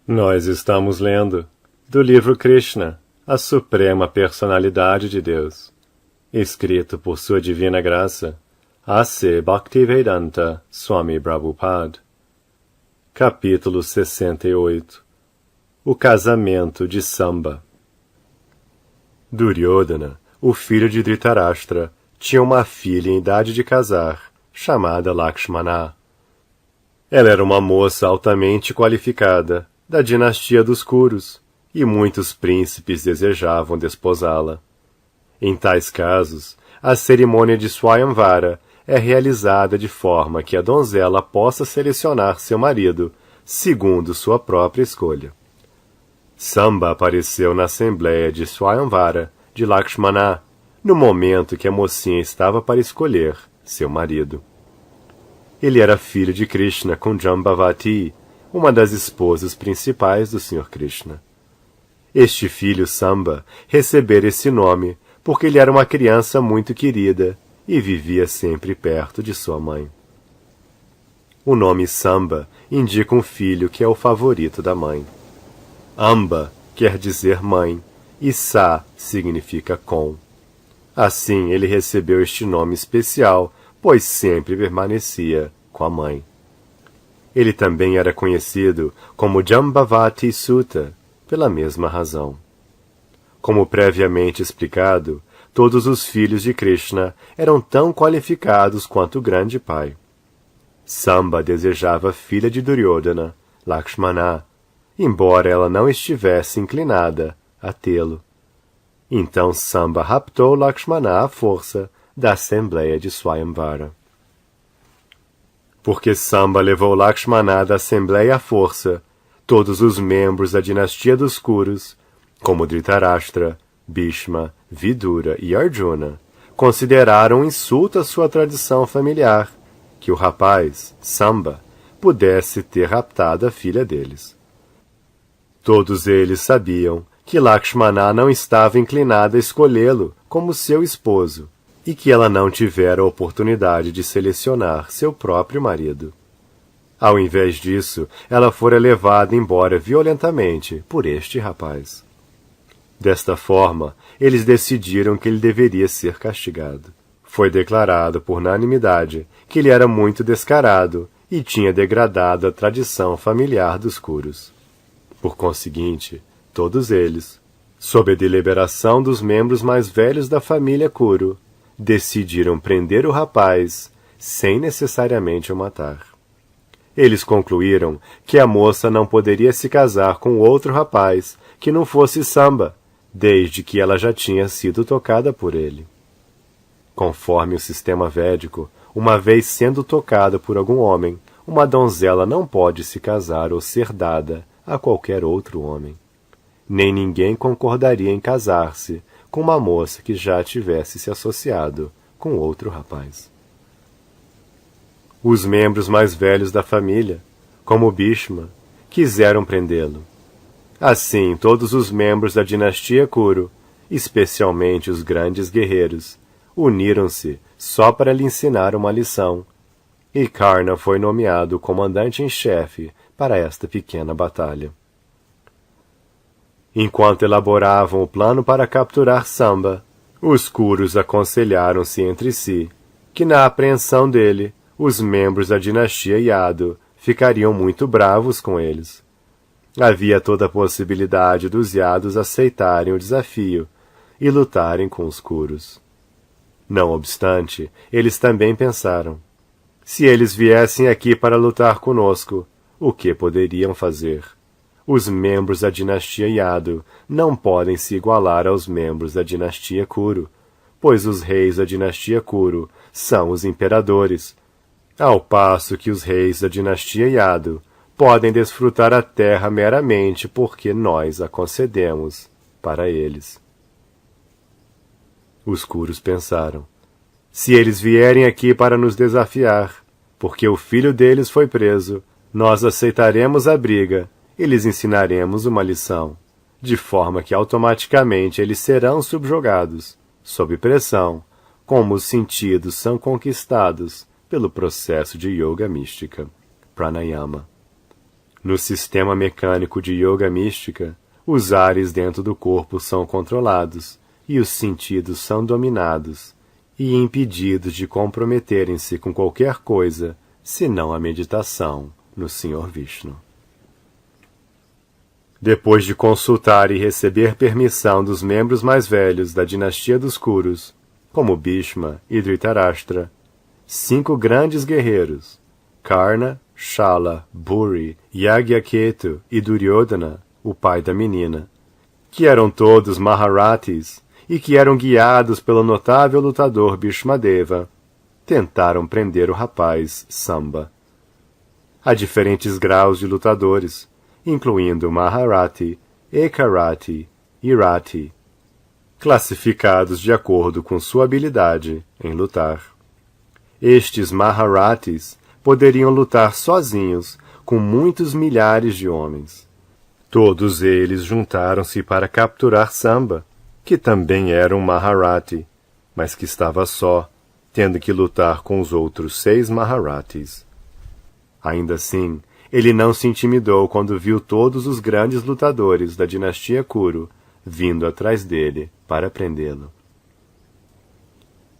Nós estamos lendo do livro Krishna, a Suprema Personalidade de Deus, escrito por Sua Divina Graça, A.C. Bhaktivedanta Swami Prabhupada. Capítulo 68. O casamento de Samba. Duryodhana, o filho de Dhritarashtra, tinha uma filha em idade de casar, chamada Lakshmana. Ela era uma moça altamente qualificada, da dinastia dos Kurus, e muitos príncipes desejavam desposá-la. Em tais casos, a cerimônia de Swayamvara é realizada de forma que a donzela possa selecionar seu marido, segundo sua própria escolha. Samba apareceu na assembleia de Swayamvara de Lakshmana, no momento que a mocinha estava para escolher seu marido. Ele era filho de Krishna com Jambavati, uma das esposas principais do Sr. Krishna. Este filho, Samba, recebera esse nome porque ele era uma criança muito querida e vivia sempre perto de sua mãe. O nome Samba indica um filho que é o favorito da mãe. Amba quer dizer mãe e Sa significa com. Assim, ele recebeu este nome especial, pois sempre permanecia com a mãe. Ele também era conhecido como Jambavati Sutta, pela mesma razão. Como previamente explicado, todos os filhos de Krishna eram tão qualificados quanto o grande pai. Samba desejava a filha de Duryodhana, Lakshmana, embora ela não estivesse inclinada a tê-lo. Então Samba raptou Lakshmana à força da Assembleia de Swayamvara. Porque Samba levou Lakshmana da Assembleia à força, todos os membros da dinastia dos Kurus, como Dhritarashtra, Bhishma, Vidura e Arjuna, consideraram um insulto à sua tradição familiar que o rapaz, Samba, pudesse ter raptado a filha deles. Todos eles sabiam que Lakshmana não estava inclinada a escolhê-lo como seu esposo e que ela não tivera a oportunidade de selecionar seu próprio marido. Ao invés disso, ela fora levada embora violentamente por este rapaz. Desta forma, eles decidiram que ele deveria ser castigado. Foi declarado por unanimidade que ele era muito descarado e tinha degradado a tradição familiar dos Kurus. Por conseguinte, todos eles, sob a deliberação dos membros mais velhos da família Kuru, decidiram prender o rapaz sem necessariamente o matar. Eles concluíram que a moça não poderia se casar com outro rapaz que não fosse Samba, desde que ela já tinha sido tocada por ele. Conforme o sistema védico, uma vez sendo tocada por algum homem, uma donzela não pode se casar ou ser dada a qualquer outro homem. Nem ninguém concordaria em casar-se com uma moça que já tivesse se associado com outro rapaz. Os membros mais velhos da família, como Bhishma, quiseram prendê-lo. Assim, todos os membros da dinastia Kuru, especialmente os grandes guerreiros, uniram-se só para lhe ensinar uma lição, e Karna foi nomeado comandante em chefe para esta pequena batalha. Enquanto elaboravam o plano para capturar Samba, os Kurus aconselharam-se entre si que, na apreensão dele, os membros da dinastia Yadu ficariam muito bravos com eles. Havia toda a possibilidade dos Yadus aceitarem o desafio e lutarem com os Kurus. Não obstante, eles também pensaram: se eles viessem aqui para lutar conosco, o que poderiam fazer? Os membros da dinastia Yadu não podem se igualar aos membros da dinastia Kuru, pois os reis da dinastia Kuru são os imperadores, ao passo que os reis da dinastia Yadu podem desfrutar a terra meramente porque nós a concedemos para eles. Os Kurus pensaram: se eles vierem aqui para nos desafiar, porque o filho deles foi preso, nós aceitaremos a briga e lhes ensinaremos uma lição, de forma que automaticamente eles serão subjugados, sob pressão, como os sentidos são conquistados pelo processo de yoga mística, pranayama. No sistema mecânico de yoga mística, os ares dentro do corpo são controlados e os sentidos são dominados e impedidos de comprometerem-se com qualquer coisa, senão a meditação no Senhor Vishnu. Depois de consultar e receber permissão dos membros mais velhos da dinastia dos Kurus, como Bhishma e Dhritarashtra, 5 grandes guerreiros, Karna, Shala, Buri, Yagyaketu e Duryodhana, o pai da menina, que eram todos Maharathis e que eram guiados pelo notável lutador Bhishmadeva, tentaram prender o rapaz Samba. Há diferentes graus de lutadores, incluindo Maharathi, Ekarathi e Rathi, classificados de acordo com sua habilidade em lutar. Estes Maharathis poderiam lutar sozinhos com muitos milhares de homens. Todos eles juntaram-se para capturar Samba, que também era um Maharathi, mas que estava só, tendo que lutar com os outros 6 Maharathis. Ainda assim, ele não se intimidou quando viu todos os grandes lutadores da dinastia Kuru vindo atrás dele para prendê-lo.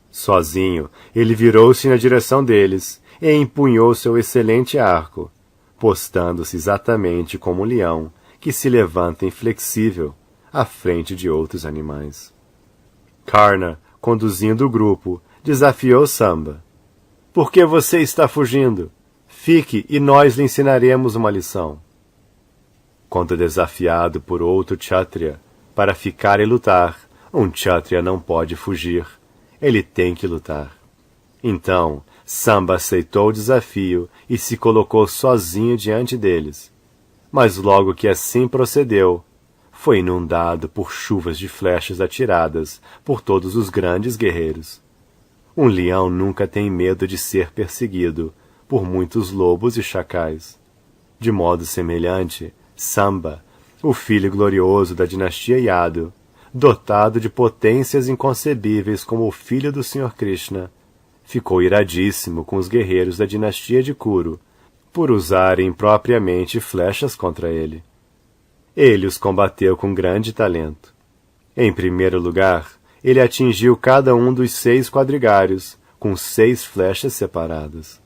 Sozinho, ele virou-se na direção deles e empunhou seu excelente arco, postando-se exatamente como um leão que se levanta inflexível à frente de outros animais. Karna, conduzindo o grupo, desafiou Samba. — Por que você está fugindo? Fique e nós lhe ensinaremos uma lição. Quando desafiado por outro Kshatriya para ficar e lutar, um Kshatriya não pode fugir. Ele tem que lutar. Então, Samba aceitou o desafio e se colocou sozinho diante deles. Mas logo que assim procedeu, foi inundado por chuvas de flechas atiradas por todos os grandes guerreiros. Um leão nunca tem medo de ser perseguido por muitos lobos e chacais. De modo semelhante, Samba, o filho glorioso da dinastia Yadu, dotado de potências inconcebíveis como o filho do Sr. Krishna, ficou iradíssimo com os guerreiros da dinastia de Kuru, por usarem impropriamente flechas contra ele. Ele os combateu com grande talento. Em primeiro lugar, ele atingiu cada um dos 6 quadrigários, com 6 flechas separadas.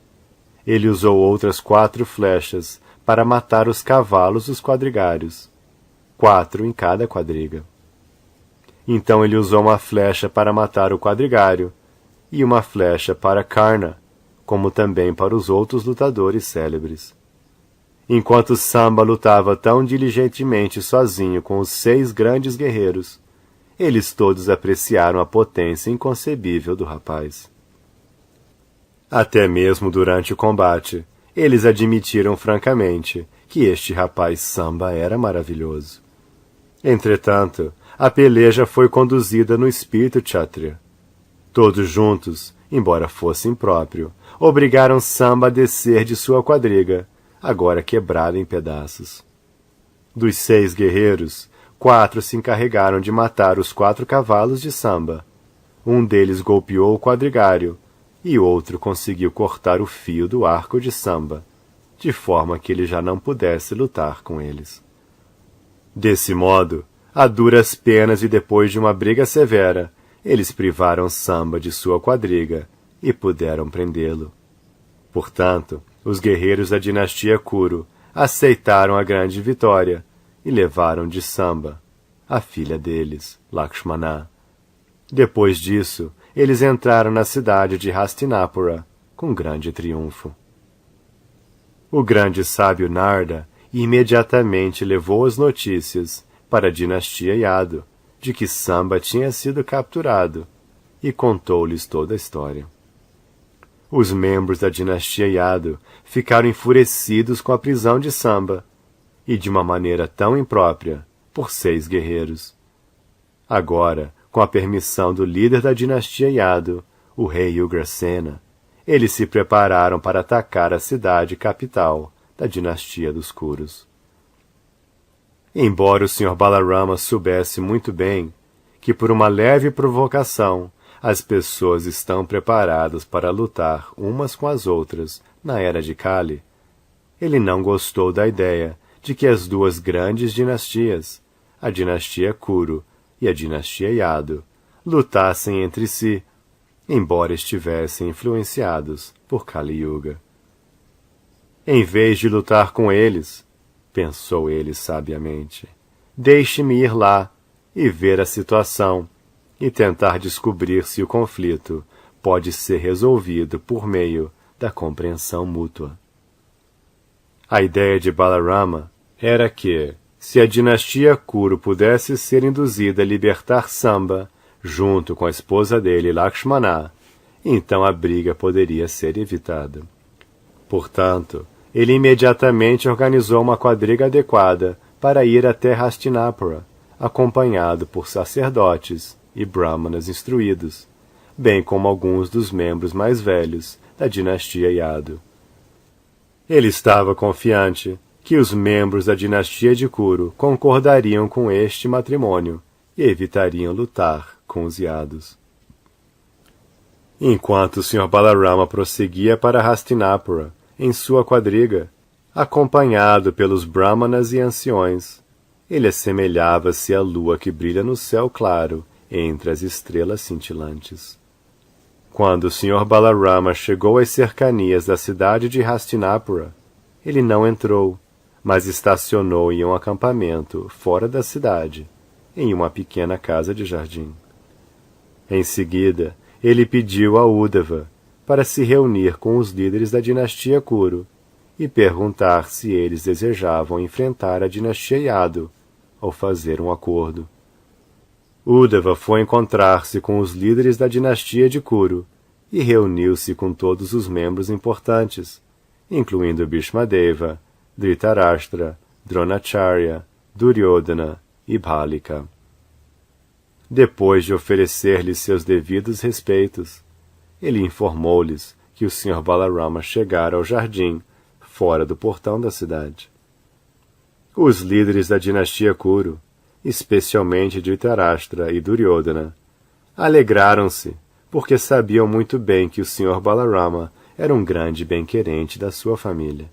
Ele usou outras 4 flechas para matar os cavalos dos quadrigários, 4 em cada quadriga. Então ele usou uma flecha para matar o quadrigário, e uma flecha para Karna, como também para os outros lutadores célebres. Enquanto Samba lutava tão diligentemente sozinho com os 6 grandes guerreiros, eles todos apreciaram a potência inconcebível do rapaz. Até mesmo durante o combate, eles admitiram francamente que este rapaz Samba era maravilhoso. Entretanto, a peleja foi conduzida no espírito Kshatriya. Todos juntos, embora fosse impróprio, obrigaram Samba a descer de sua quadriga, agora quebrada em pedaços. Dos 6 guerreiros, 4 se encarregaram de matar os 4 cavalos de Samba. Um deles golpeou o quadrigário, e outro conseguiu cortar o fio do arco de Samba, de forma que ele já não pudesse lutar com eles. Desse modo, a duras penas e depois de uma briga severa, eles privaram Samba de sua quadriga e puderam prendê-lo. Portanto, os guerreiros da dinastia Kuru aceitaram a grande vitória e levaram de Samba a filha deles, Lakshmana. Depois disso, eles entraram na cidade de Hastinapura com grande triunfo. O grande sábio Narda imediatamente levou as notícias para a dinastia Yadu de que Samba tinha sido capturado e contou-lhes toda a história. Os membros da dinastia Yadu ficaram enfurecidos com a prisão de Samba e de uma maneira tão imprópria por 6 guerreiros. Agora, com a permissão do líder da dinastia Yadu, o rei Ugrasena, eles se prepararam para atacar a cidade capital da dinastia dos Kurus. Embora o Sr. Balarama soubesse muito bem que por uma leve provocação as pessoas estão preparadas para lutar umas com as outras na era de Kali, Ele não gostou da ideia de que as duas grandes dinastias, a dinastia Kuru e a dinastia Yadu, lutassem entre si, embora estivessem influenciados por Kali Yuga. Em vez de lutar com eles, pensou ele sabiamente, deixe-me ir lá e ver a situação e tentar descobrir se o conflito pode ser resolvido por meio da compreensão mútua. A ideia de Balarama era que, se a dinastia Kuru pudesse ser induzida a libertar Samba, junto com a esposa dele, Lakshmana, então a briga poderia ser evitada. Portanto, ele imediatamente organizou uma quadriga adequada para ir até Hastinapura, acompanhado por sacerdotes e brahmanas instruídos, bem como alguns dos membros mais velhos da dinastia Yadu. Ele estava confiante que os membros da dinastia de Kuru concordariam com este matrimônio e evitariam lutar com os Yadus. Enquanto o Sr. Balarama prosseguia para Hastinapura, em sua quadriga, acompanhado pelos brahmanas e anciões, ele assemelhava-se à lua que brilha no céu claro entre as estrelas cintilantes. Quando o Sr. Balarama chegou às cercanias da cidade de Hastinapura, ele não entrou, mas estacionou em um acampamento fora da cidade, em uma pequena casa de jardim. Em seguida, ele pediu a Uddhava para se reunir com os líderes da dinastia Kuru e perguntar se eles desejavam enfrentar a dinastia Yadu ou fazer um acordo. Uddhava foi encontrar-se com os líderes da dinastia de Kuru e reuniu-se com todos os membros importantes, incluindo Bhishmadeva, Dhritarashtra, Dronacharya, Duryodhana e Bhalika. Depois de oferecer-lhes seus devidos respeitos, ele informou-lhes que o Sr. Balarama chegara ao jardim, fora do portão da cidade. Os líderes da dinastia Kuru, especialmente Dhritarashtra e Duryodhana, alegraram-se porque sabiam muito bem que o Sr. Balarama era um grande bem-querente da sua família.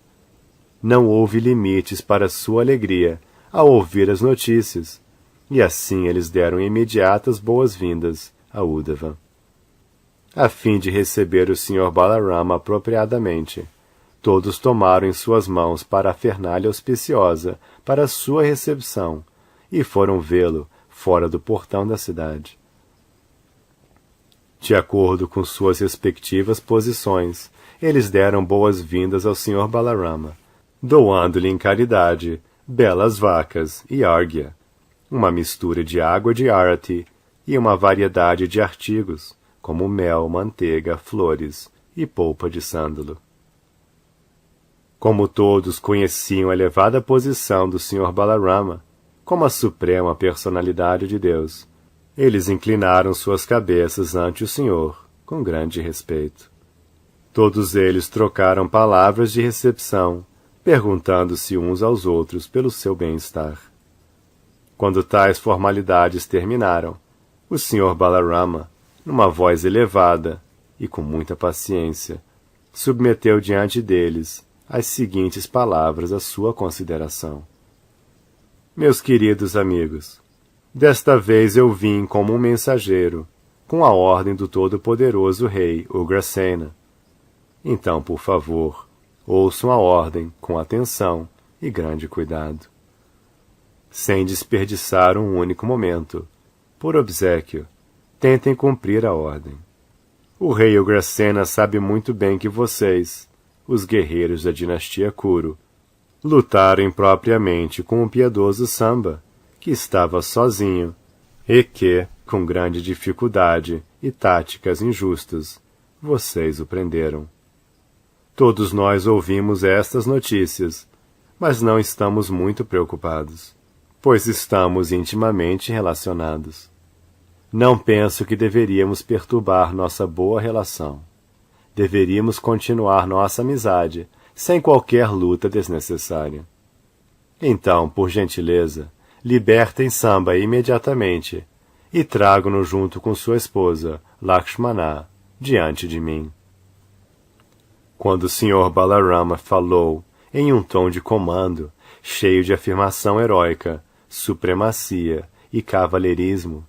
Não houve limites para sua alegria ao ouvir as notícias, e assim eles deram imediatas boas-vindas a Uddhava. A fim de receber o Sr. Balarama apropriadamente, todos tomaram em suas mãos parafernália auspiciosa para sua recepção e foram vê-lo fora do portão da cidade. De acordo com suas respectivas posições, eles deram boas-vindas ao Sr. Balarama, doando-lhe em caridade belas vacas e árghya, uma mistura de água de arati e uma variedade de artigos, como mel, manteiga, flores e polpa de sândalo. Como todos conheciam a elevada posição do Sr. Balarama, como a suprema personalidade de Deus, eles inclinaram suas cabeças ante o Senhor, com grande respeito. Todos eles trocaram palavras de recepção, perguntando-se uns aos outros pelo seu bem-estar. Quando tais formalidades terminaram, o Sr. Balarama, numa voz elevada e com muita paciência, submeteu diante deles as seguintes palavras à sua consideração. Meus queridos amigos, desta vez eu vim como um mensageiro, com a ordem do todo-poderoso rei Ugrasena. Então, por favor, ouçam a ordem com atenção e grande cuidado. Sem desperdiçar um único momento, por obséquio, tentem cumprir a ordem. O rei Ugrasena sabe muito bem que vocês, os guerreiros da dinastia Kuru, lutaram impropriamente com o piedoso Samba, que estava sozinho, e que, com grande dificuldade e táticas injustas, vocês o prenderam. Todos nós ouvimos estas notícias, mas não estamos muito preocupados, pois estamos intimamente relacionados. Não penso que deveríamos perturbar nossa boa relação. Deveríamos continuar nossa amizade, sem qualquer luta desnecessária. Então, por gentileza, libertem Samba imediatamente e tragam-no junto com sua esposa, Lakshmana, diante de mim. Quando o Sr. Balarama falou em um tom de comando, cheio de afirmação heróica, supremacia e cavalheirismo.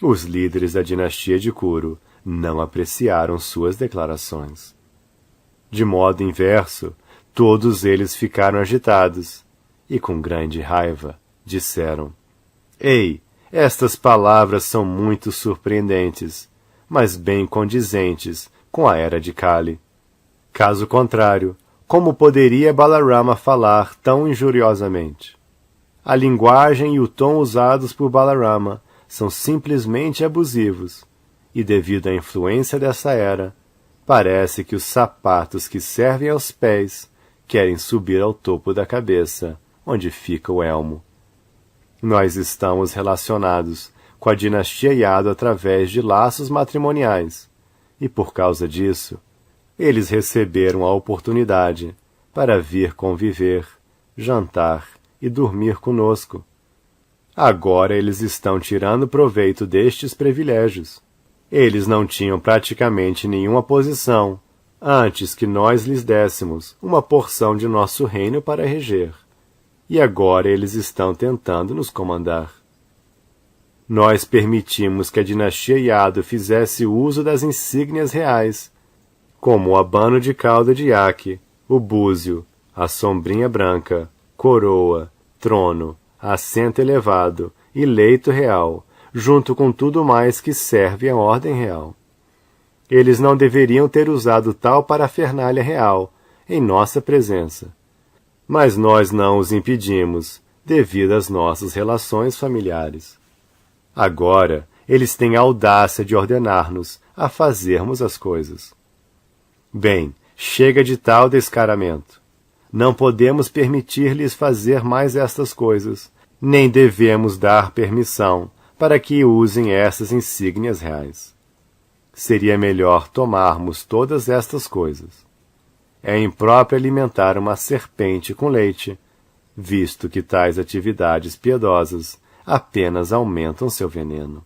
Os líderes da dinastia de Kuru não apreciaram suas declarações. De modo inverso, todos eles ficaram agitados e, com grande raiva, disseram: Ei, estas palavras são muito surpreendentes, mas bem condizentes com a era de Kali. Caso contrário, como poderia Balarama falar tão injuriosamente? A linguagem e o tom usados por Balarama são simplesmente abusivos, e devido à influência dessa era, parece que os sapatos que servem aos pés querem subir ao topo da cabeça, onde fica o elmo. Nós estamos relacionados com a dinastia Yadu através de laços matrimoniais, e por causa disso, eles receberam a oportunidade para vir conviver, jantar e dormir conosco. Agora eles estão tirando proveito destes privilégios. Eles não tinham praticamente nenhuma posição antes que nós lhes dessemos uma porção de nosso reino para reger. E agora eles estão tentando nos comandar. Nós permitimos que a dinastia Yadu fizesse uso das insígnias reais, como o abano de cauda de iaque, o búzio, a sombrinha branca, coroa, trono, assento elevado e leito real, junto com tudo mais que serve à ordem real. Eles não deveriam ter usado tal parafernália real em nossa presença, mas nós não os impedimos, devido às nossas relações familiares. Agora, eles têm a audácia de ordenar-nos a fazermos as coisas. Bem, chega de tal descaramento. Não podemos permitir-lhes fazer mais estas coisas, nem devemos dar permissão para que usem essas insígnias reais. Seria melhor tomarmos todas estas coisas. É impróprio alimentar uma serpente com leite, visto que tais atividades piedosas apenas aumentam seu veneno.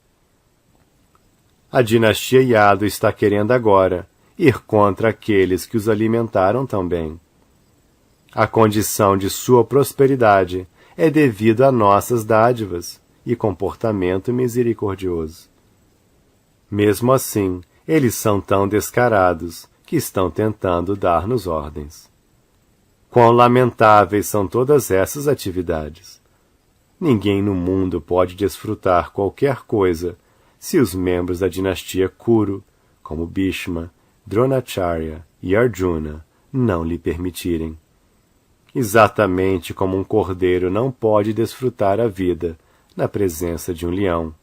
A dinastia Yadu está querendo agora ir contra aqueles que os alimentaram tão bem. A condição de sua prosperidade é devido a nossas dádivas e comportamento misericordioso. Mesmo assim, eles são tão descarados que estão tentando dar-nos ordens. Quão lamentáveis são todas essas atividades! Ninguém no mundo pode desfrutar qualquer coisa se os membros da dinastia Kuru, como Bhishma, Dronacharya e Arjuna, não lhe permitirem. Exatamente como um cordeiro não pode desfrutar a vida na presença de um leão.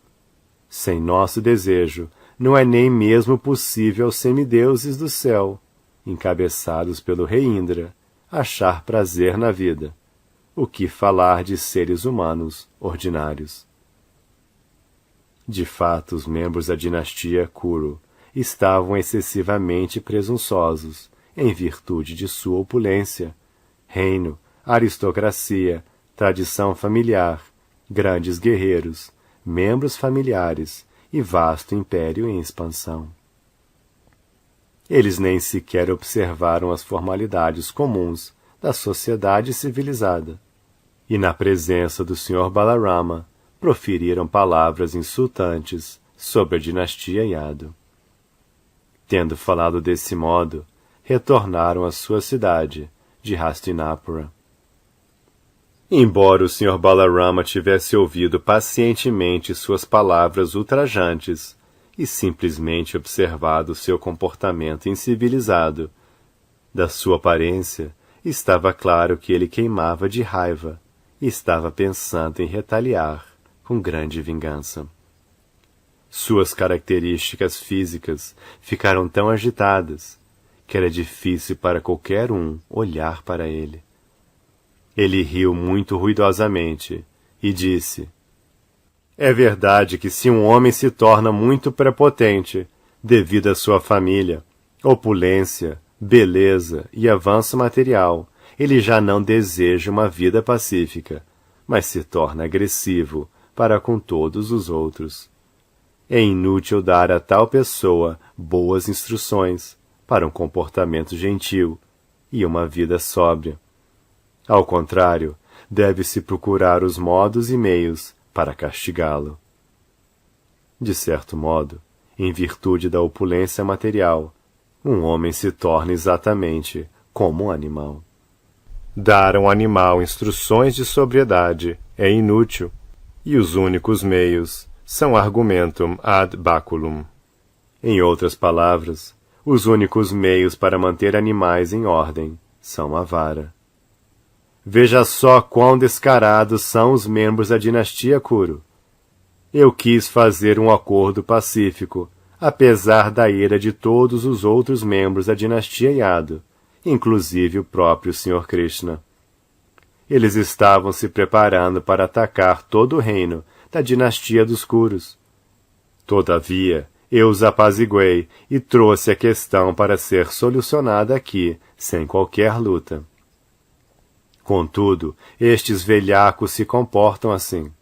Sem nosso desejo, não é nem mesmo possível aos semideuses do céu, encabeçados pelo rei Indra, achar prazer na vida. O que falar de seres humanos ordinários? De fato, os membros da dinastia Kuru estavam excessivamente presunçosos, em virtude de sua opulência, reino, aristocracia, tradição familiar, grandes guerreiros, membros familiares e vasto império em expansão. Eles nem sequer observaram as formalidades comuns da sociedade civilizada, e na presença do Sr. Balarama proferiram palavras insultantes sobre a dinastia Yadu. Tendo falado desse modo, retornaram à sua cidade de Hastinapura. Embora o Sr. Balarama tivesse ouvido pacientemente suas palavras ultrajantes e simplesmente observado seu comportamento incivilizado, da sua aparência estava claro que ele queimava de raiva e estava pensando em retaliar com grande vingança. Suas características físicas ficaram tão agitadas que era difícil para qualquer um olhar para ele. Ele riu muito ruidosamente e disse: É verdade que se um homem se torna muito prepotente devido à sua família, opulência, beleza e avanço material, ele já não deseja uma vida pacífica, mas se torna agressivo para com todos os outros. É inútil dar a tal pessoa boas instruções para um comportamento gentil e uma vida sóbria. Ao contrário, deve-se procurar os modos e meios para castigá-lo. De certo modo, em virtude da opulência material, um homem se torna exatamente como um animal. Dar ao animal instruções de sobriedade é inútil, e os únicos meios são argumentum ad baculum. Em outras palavras, os únicos meios para manter animais em ordem são a vara. Veja só quão descarados são os membros da dinastia Kuru. Eu quis fazer um acordo pacífico, apesar da ira de todos os outros membros da dinastia Yadu, inclusive o próprio Sr. Krishna. Eles estavam se preparando para atacar todo o reino da dinastia dos Kurus. Todavia, eu os apaziguei e trouxe a questão para ser solucionada aqui, sem qualquer luta. Contudo, estes velhacos se comportam assim.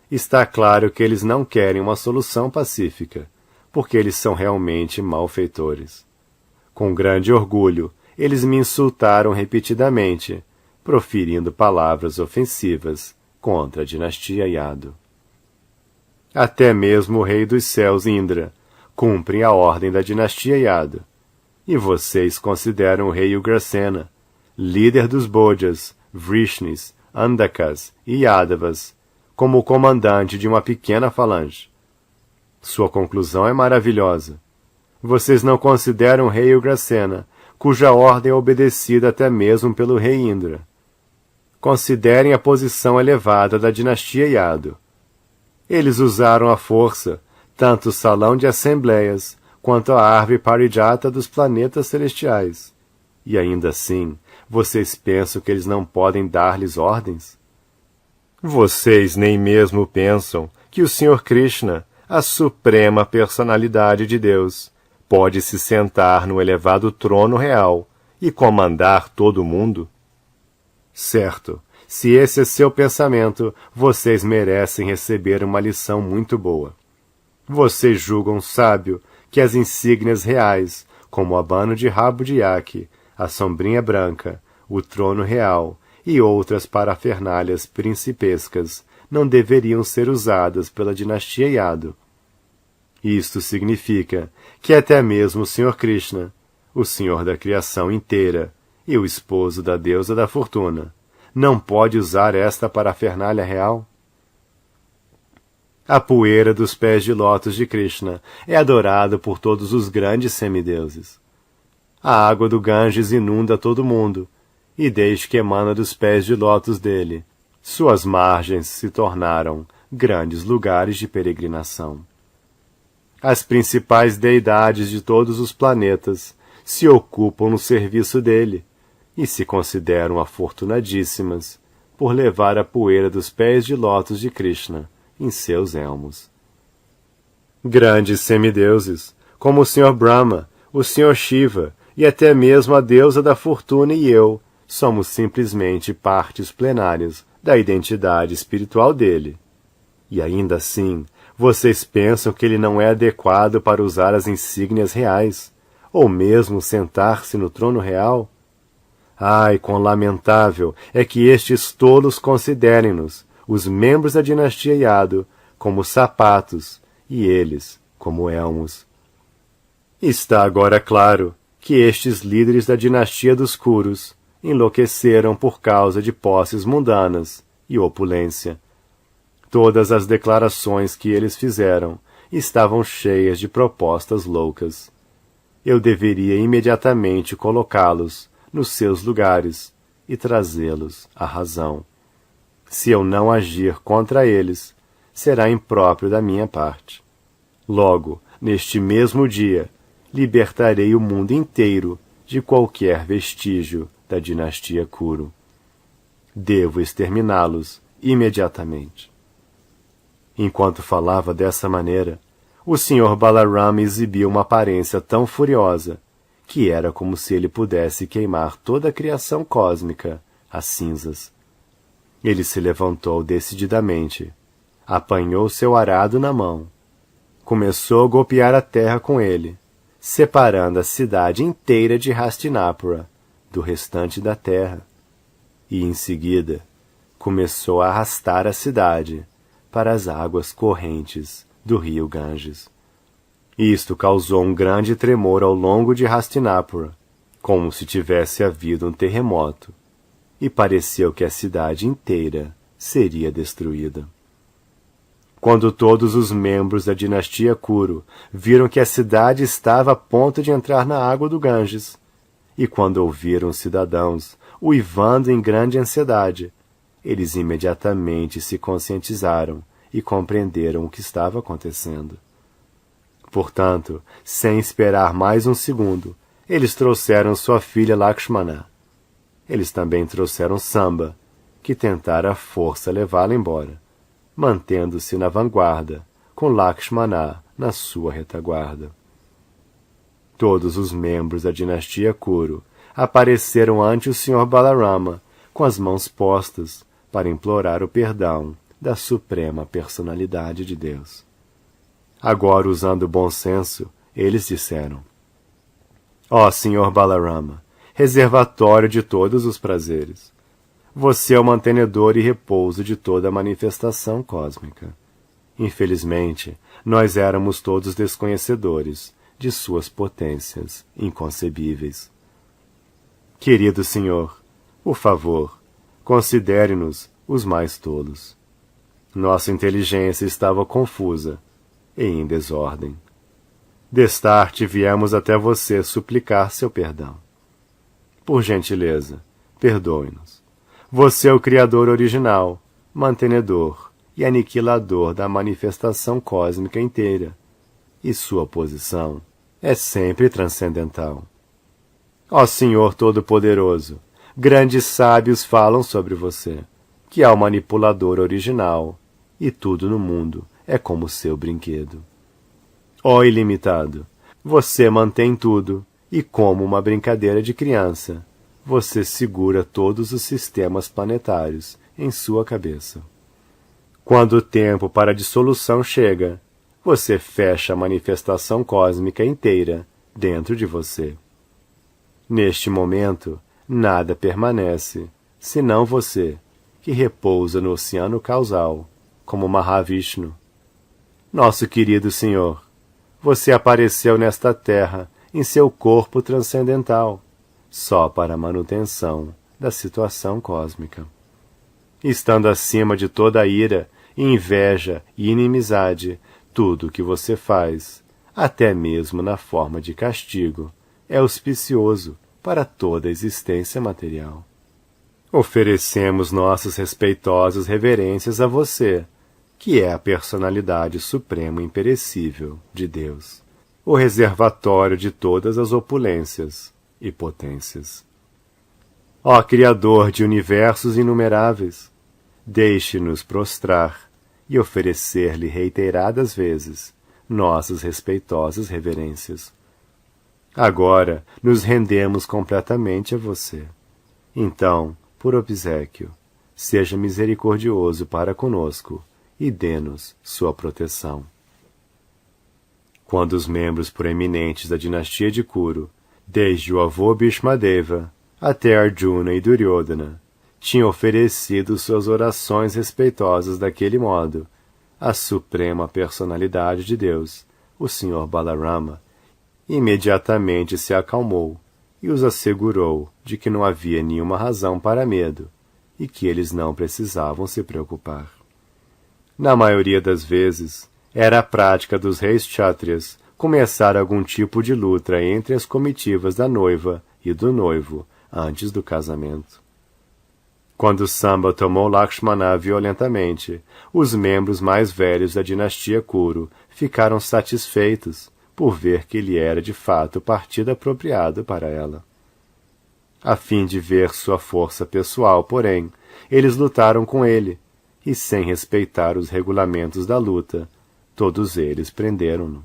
Está claro que eles não querem uma solução pacífica, porque eles são realmente malfeitores. Com grande orgulho, eles me insultaram repetidamente, proferindo palavras ofensivas contra a dinastia Yadu. Até mesmo o rei dos céus, Indra, cumpre a ordem da dinastia Yadu, e vocês consideram o rei Ugrasena, líder dos Bodhas, Vrishnis, Andakas e Yadavas, como o comandante de uma pequena falange. Sua conclusão é maravilhosa. Vocês não consideram o rei Ugrasena, cuja ordem é obedecida até mesmo pelo rei Indra. Considerem a posição elevada da dinastia Yadu. Eles usaram a força, tanto o salão de assembleias, quanto a árvore parijata dos planetas celestiais. E ainda assim, vocês pensam que eles não podem dar-lhes ordens? Vocês nem mesmo pensam que o Sr. Krishna, a suprema personalidade de Deus, pode se sentar no elevado trono real e comandar todo o mundo? Certo, se esse é seu pensamento, vocês merecem receber uma lição muito boa. Vocês julgam sábio que as insígnias reais, como o abano de rabo de iaque, a sombrinha branca, o trono real e outras parafernálias principescas não deveriam ser usadas pela dinastia Yadu. Isto significa que até mesmo o Sr. Krishna, o Senhor da criação inteira e o esposo da deusa da fortuna, não pode usar esta parafernália real? A poeira dos pés de lótus de Krishna é adorada por todos os grandes semideuses. A água do Ganges inunda todo mundo, e desde que emana dos pés de lótus dele, suas margens se tornaram grandes lugares de peregrinação. As principais deidades de todos os planetas se ocupam no serviço dele, e se consideram afortunadíssimas por levar a poeira dos pés de lótus de Krishna em seus elmos. Grandes semideuses, como o Sr. Brahma, o Sr. Shiva e até mesmo a deusa da fortuna e eu, somos simplesmente partes plenárias da identidade espiritual dele. E ainda assim, vocês pensam que ele não é adequado para usar as insígnias reais, ou mesmo sentar-se no trono real? Ai, quão lamentável é que estes tolos considerem-nos, os membros da dinastia Yadu, como sapatos, e eles como elmos. Está agora claro que estes líderes da dinastia dos Kurus enlouqueceram por causa de posses mundanas e opulência. Todas as declarações que eles fizeram estavam cheias de propostas loucas. Eu deveria imediatamente colocá-los nos seus lugares e trazê-los à razão. Se eu não agir contra eles, será impróprio da minha parte. Logo, neste mesmo dia, libertarei o mundo inteiro de qualquer vestígio da dinastia Kuru. Devo exterminá-los imediatamente. Enquanto falava dessa maneira, o Sr. Balaram exibiu uma aparência tão furiosa que era como se ele pudesse queimar toda a criação cósmica às cinzas. Ele se levantou decididamente, apanhou seu arado na mão, começou a golpear a terra com ele, separando a cidade inteira de Hastinapura do restante da terra. e, em seguida, começou a arrastar a cidade para as águas correntes do rio Ganges. Isto causou um grande tremor ao longo de Hastinapura, como se tivesse havido um terremoto, e pareceu que a cidade inteira seria destruída. Quando todos os membros da dinastia Kuru viram que a cidade estava a ponto de entrar na água do Ganges, e quando ouviram os cidadãos uivando em grande ansiedade, eles imediatamente se conscientizaram e compreenderam o que estava acontecendo. Portanto, sem esperar mais um segundo, eles trouxeram sua filha Lakshmana. Eles também trouxeram Samba, que tentara à força levá-la embora, mantendo-se na vanguarda, com Lakshmana na sua retaguarda. Todos os membros da dinastia Kuru apareceram ante o Sr. Balarama, com as mãos postas, para implorar o perdão da suprema personalidade de Deus. Agora, usando o bom senso, eles disseram: Ó Sr. Balarama, reservatório de todos os prazeres, você é o mantenedor e repouso de toda a manifestação cósmica. Infelizmente, nós éramos todos desconhecedores de suas potências inconcebíveis. Querido Senhor, por favor, considere-nos os mais tolos. Nossa inteligência estava confusa e em desordem. Destarte viemos até você suplicar seu perdão. Por gentileza, perdoe-nos. Você é o Criador original, mantenedor e aniquilador da manifestação cósmica inteira, e sua posição é sempre transcendental. Ó Senhor Todo-Poderoso, grandes sábios falam sobre você, que é o manipulador original, e tudo no mundo é como seu brinquedo. Ó Ilimitado, você mantém tudo, e como uma brincadeira de criança, você segura todos os sistemas planetários em sua cabeça. Quando o tempo para a dissolução chega, você fecha a manifestação cósmica inteira dentro de você. Neste momento, nada permanece, senão você, que repousa no oceano causal, como Mahavishnu. Nosso querido Senhor, você apareceu nesta terra em seu corpo transcendental, só para a manutenção da situação cósmica. Estando acima de toda a ira, inveja e inimizade, tudo o que você faz, até mesmo na forma de castigo, é auspicioso para toda a existência material. Oferecemos nossas respeitosas reverências a você, que é a personalidade suprema e imperecível de Deus, o reservatório de todas as opulências e potências. Ó Criador de universos inumeráveis, deixe-nos prostrar e oferecer-lhe reiteradas vezes nossas respeitosas reverências. Agora nos rendemos completamente a você. Então, por obséquio, seja misericordioso para conosco e dê-nos sua proteção. Quando os membros proeminentes da dinastia de Kuru, desde o avô Bhishmadeva até Arjuna e Duryodhana, tinham oferecido suas orações respeitosas daquele modo, a suprema personalidade de Deus, o Sr. Balarama, imediatamente se acalmou e os assegurou de que não havia nenhuma razão para medo e que eles não precisavam se preocupar. Na maioria das vezes, era a prática dos reis kshatriyas começar algum tipo de luta entre as comitivas da noiva e do noivo antes do casamento. Quando Samba tomou Lakshmana violentamente, os membros mais velhos da dinastia Kuru ficaram satisfeitos por ver que ele era de fato o partido apropriado para ela. A fim de ver sua força pessoal, porém, eles lutaram com ele, e sem respeitar os regulamentos da luta, todos eles prenderam-no.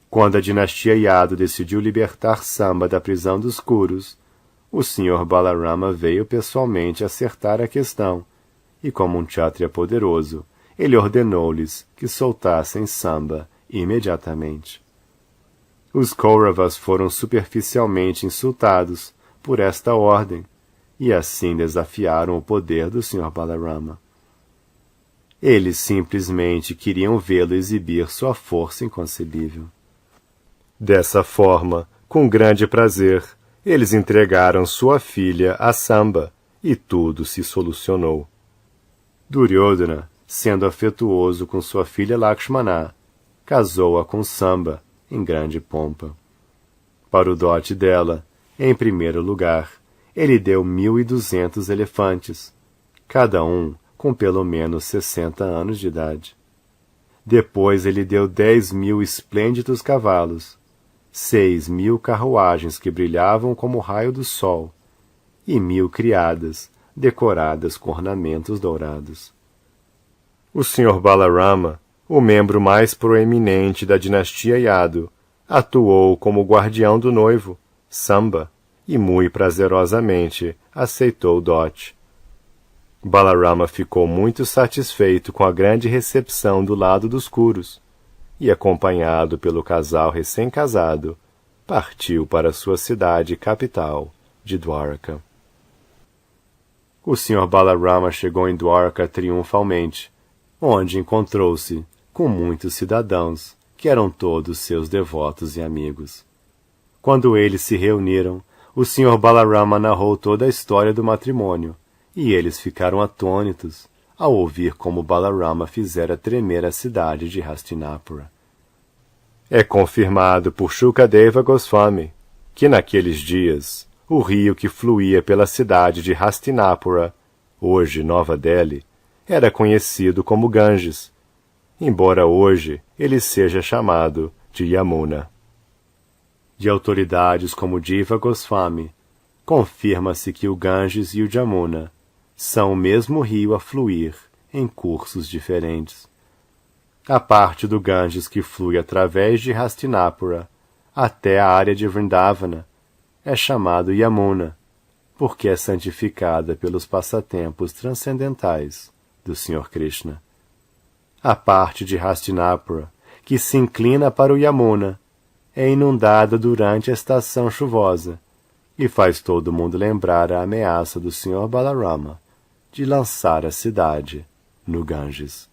Quando a dinastia Yadu decidiu libertar Samba da prisão dos Kurus, o Sr. Balarama veio pessoalmente acertar a questão, e como um kshatriya poderoso, ele ordenou-lhes que soltassem Samba imediatamente. Os Kauravas foram superficialmente insultados por esta ordem, e assim desafiaram o poder do Sr. Balarama. Eles simplesmente queriam vê-lo exibir sua força inconcebível. Dessa forma, com grande prazer, eles entregaram sua filha a Samba, e tudo se solucionou. Duryodhana, sendo afetuoso com sua filha Lakshmana, casou-a com Samba, em grande pompa. Para o dote dela, em primeiro lugar, ele deu 1.200 elefantes, cada um com pelo menos 60 anos de idade. Depois ele deu 10.000 esplêndidos cavalos, 6.000 carruagens que brilhavam como o raio do sol, e 1.000 criadas, decoradas com ornamentos dourados. O Sr. Balarama, o membro mais proeminente da dinastia Yadu, atuou como guardião do noivo, Samba, e muito prazerosamente aceitou o dote. Balarama ficou muito satisfeito com a grande recepção do lado dos Kurus, e acompanhado pelo casal recém-casado, partiu para sua cidade capital de Dwarka. O Sr. Balarama chegou em Dwarka triunfalmente, onde encontrou-se com muitos cidadãos, que eram todos seus devotos e amigos. Quando eles se reuniram, o Sr. Balarama narrou toda a história do matrimônio, e eles ficaram atônitos ao ouvir como Balarama fizera tremer a cidade de Hastinapura. É confirmado por Shukadeva Goswami que naqueles dias o rio que fluía pela cidade de Hastinapura, hoje Nova Delhi, era conhecido como Ganges, embora hoje ele seja chamado de Yamuna. De autoridades como Jiva Goswami, confirma-se que o Ganges e o Jamuna são o mesmo rio a fluir em cursos diferentes. A parte do Ganges que flui através de Hastinapura até a área de Vrindavana é chamado Yamuna, porque é santificada pelos passatempos transcendentais do Sr. Krishna. A parte de Hastinapura que se inclina para o Yamuna é inundada durante a estação chuvosa e faz todo mundo lembrar a ameaça do Sr. Balarama de lançar a cidade no Ganges.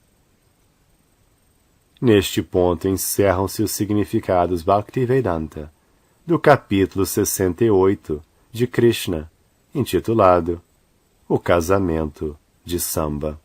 Neste ponto encerram-se os significados Bhaktivedanta do capítulo 68 de Krishna, intitulado O Casamento de Samba.